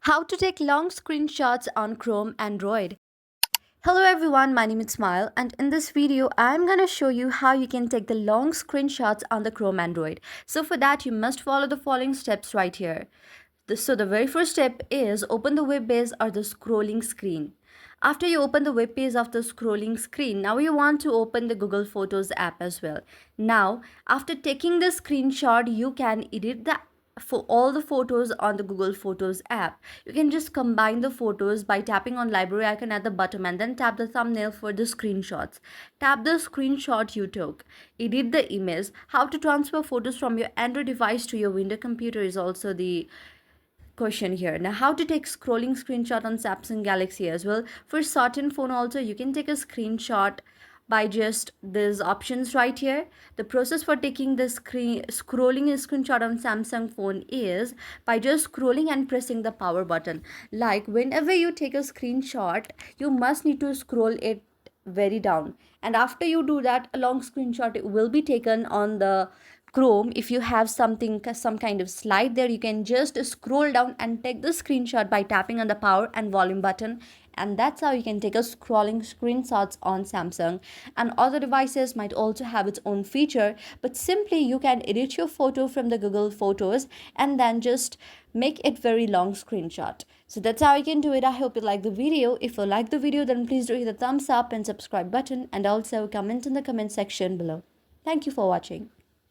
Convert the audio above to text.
How to take long screenshots on Chrome Android. Hello everyone, my name is Smile and in this video I'm gonna show you how you can take the long screenshots on the Chrome Android. So for that you must follow the following steps right here. So the very first step is open the web page or the scrolling screen. After you open the web page of the scrolling screen, now you want to open the Google Photos app as well. Now, after taking the screenshot, you can edit the for all the photos on the Google Photos app. You can just combine the photos by tapping on library icon at the bottom and then tap the thumbnail for the screenshots. Tap the screenshot you took. Edit the image. How to transfer photos from your Android device to your Windows computer is also the question here. Now, how to take scrolling screenshot on Samsung Galaxy as well. For certain phone also, you can take a screenshot by just these options right here. The process for taking the scrolling screenshot on Samsung phone is by just scrolling and pressing the power button. Like whenever you take a screenshot, you must need to scroll it very down, and after you do that a long screenshot will be taken on the Chrome. If you have some kind of slide there, you can just scroll down and take the screenshot by tapping on the power and volume button, and that's how you can take a scrolling screenshots on Samsung. And other devices might also have its own feature, but simply you can edit your photo from the Google Photos and then just make it very long screenshot. So that's how you can do it. I hope you like the video. If you like the video, then please do hit the thumbs up and subscribe button, and also comment in the comment section below. Thank you for watching.